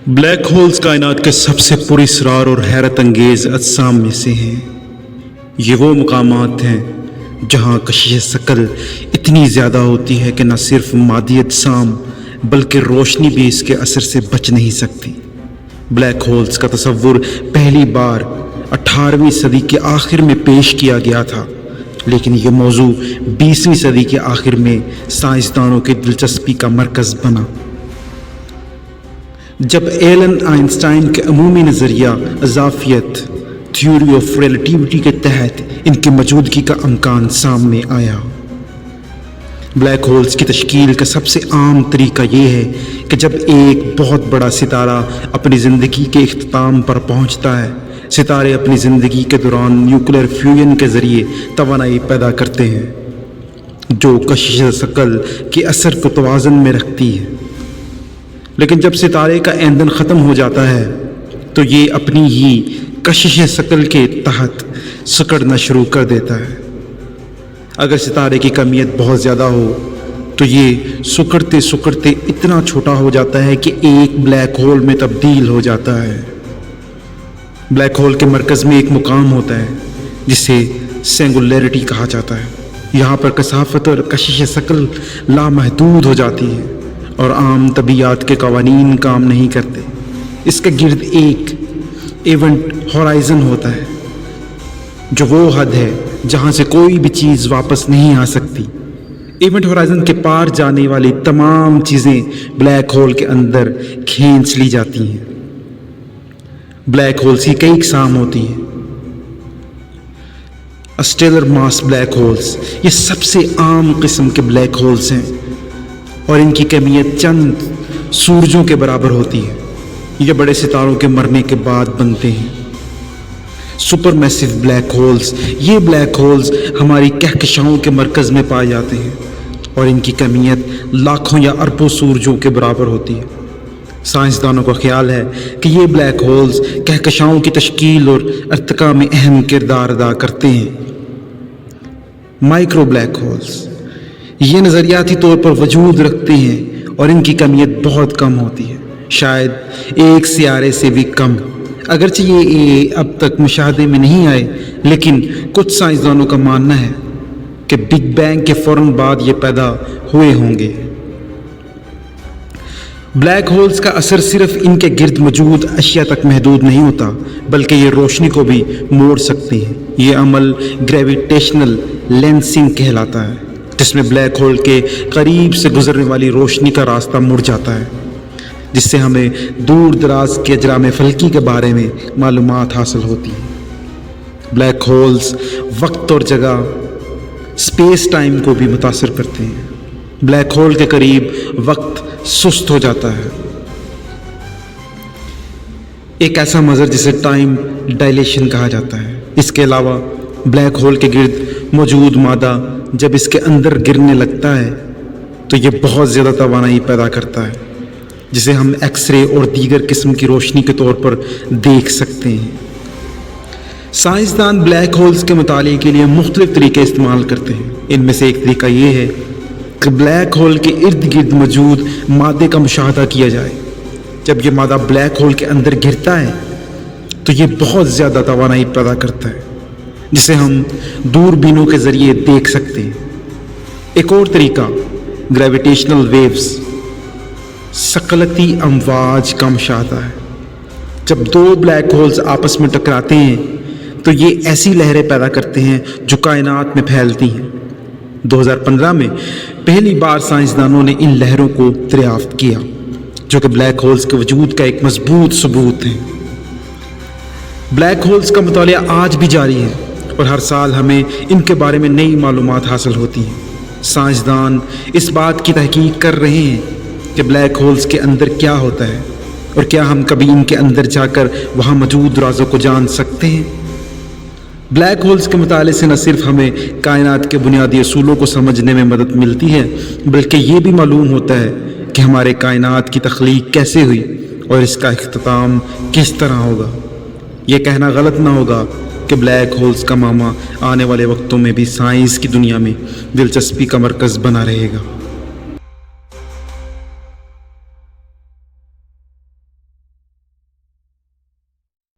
Black holes कायनात के सबसे पुरस्कार और हैरत अंगेज अजसाम में से हैं। ये वो मकामात हैं जहाँ कशिश शकल इतनी ज़्यादा होती है कि न सिर्फ मादी अजसाम बल्कि रोशनी भी इसके असर से बच नहीं सकती। ब्लैक होल्स का तसव्वुर पहली बार 18वीं सदी के आखिर में पेश किया गया था, लेकिन ये मौजू 20वीं सदी के आखिर में साइंसदानों की दिलचस्पी का मरकज़ बना। जब एलन आइंस्टाइन के अमूमी नज़रिया अज़ाफ़ियत थ्योरी ऑफ रिलेटिविटी के तहत इनकी मौजूदगी का इम्कान सामने आया। ब्लैक होल्स की तश्कील का सबसे आम तरीका ये है कि जब एक बहुत बड़ा सितारा अपनी ज़िंदगी के इख्तिताम पर पहुंचता है, सितारे अपनी ज़िंदगी के दौरान न्यूक्लियर फ्यूजन के ज़रिए तवानाई पैदा करते हैं जो कशिश शकल के असर को तवाज़ुन में रखती है। लेकिन जब सितारे का ईंधन ख़त्म हो जाता है तो ये अपनी ही कशिश शकल के तहत सिकुड़ना शुरू कर देता है। अगर सितारे की कमियत बहुत ज़्यादा हो तो ये सिकुड़ते सिकुड़ते इतना छोटा हो जाता है कि एक ब्लैक होल में तब्दील हो जाता है। ब्लैक होल के मरकज़ में एक मुकाम होता है जिसे सिंगुलैरिटी कहा जाता है। यहाँ पर कसाफत और कशिश शकल लामहदूद हो जाती है और आम तबीयत के कवानीन काम नहीं करते। इसके गिर्द एक इवेंट होराइज़न होता है जो वो हद है जहाँ से कोई भी चीज़ वापस नहीं आ सकती। इवेंट होराइज़न के पार जाने वाली तमाम चीज़ें ब्लैक होल के अंदर खींच ली जाती हैं। ब्लैक होल्स की कई अक़साम होती हैं। स्टेलर मास ब्लैक होल्स ये सबसे आम किस्म के ब्लैक होल्स हैं और इनकी कमियत चंद सूरजों के बराबर होती है। ये बड़े सितारों के मरने के बाद बनते हैं। सुपरमैसिव ब्लैक होल्स ये ब्लैक होल्स हमारी कहकशाओं के मरकज़ में पाए जाते हैं और इनकी कमियत लाखों या अरबों सूरजों के बराबर होती है। साइंसदानों का ख्याल है कि ये ब्लैक होल्स कहकशाओं की तश्कील और इर्तिका में अहम किरदार अदा करते हैं। माइक्रो ब्लैक होल्स ये नज़रियाती तौर पर वजूद रखते हैं और इनकी कमियत बहुत कम होती है, शायद एक सियारे से भी कम। अगरचे ये अब तक मुशाहदे में नहीं आए, लेकिन कुछ साइंसदानों का मानना है कि बिग बैंग के फ़ौरन बाद ये पैदा हुए होंगे। ब्लैक होल्स का असर सिर्फ इनके गिर्द मौजूद अशिया तक महदूद नहीं होता, बल्कि ये रोशनी को भी मोड़ सकती हैं। ये अमल ग्रेविटेशनल लेंसिंग कहलाता है, जिसमें ब्लैक होल के करीब से गुजरने वाली रोशनी का रास्ता मुड़ जाता है, जिससे हमें दूर दराज के अजराम फल्की के बारे में मालूमात हासिल होती है। ब्लैक होल्स वक्त और जगह स्पेस टाइम को भी मुतासर करते हैं। ब्लैक होल के करीब वक्त सुस्त हो जाता है, एक ऐसा मंजर जिसे टाइम डायलेशन कहा जाता है। इसके अलावा ब्लैक होल के गिर्द मौजूद मादा जब इसके अंदर गिरने लगता है तो ये बहुत ज़्यादा तवानाई पैदा करता है, जिसे हम एक्सरे और दीगर किस्म की रोशनी के तौर पर देख सकते हैं। साइंसदान ब्लैक होल्स के मुताले के लिए मुख्तलिफ तरीके इस्तेमाल करते हैं। इनमें से एक तरीका ये है कि ब्लैक होल के इर्द गिर्द मौजूद मादे का मुशाहदा किया जाए। जब ये मादा ब्लैक होल के अंदर गिरता है तो ये बहुत ज़्यादा तवानाई पैदा करता है, जिसे हम दूरबीनों के ज़रिए देख सकते हैं। एक और तरीका ग्रेविटेशनल वेव्स सकलती अमवाज का मुशाहदा है। जब दो ब्लैक होल्स आपस में टकराते हैं तो ये ऐसी लहरें पैदा करते हैं जो कायनात में फैलती हैं। 2015 में पहली बार साइंसदानों ने इन लहरों को दरियाफ्त किया, जो कि ब्लैक होल्स के वजूद का एक मजबूत सबूत है। ब्लैक होल्स का मुतालिया आज भी जारी है और हर साल हमें इनके बारे में नई मालूमात हासिल होती हैं। साइंसदान इस बात की तहकीक कर रहे हैं कि ब्लैक होल्स के अंदर क्या होता है और क्या हम कभी इनके अंदर जाकर वहाँ मौजूद राज़ों को जान सकते हैं। ब्लैक होल्स के मुताले से न सिर्फ हमें कायनात के बुनियादी असूलों को समझने में मदद मिलती है, बल्कि ये भी मालूम होता है कि हमारे कायनात की तख्लीक कैसे हुई और इसका इख्तिताम किस तरह होगा। ये कहना गलत ना होगा कि ब्लैक होल्स का मामा आने वाले वक्तों में भी साइंस की दुनिया में दिलचस्पी का मरकज़ बना रहेगा।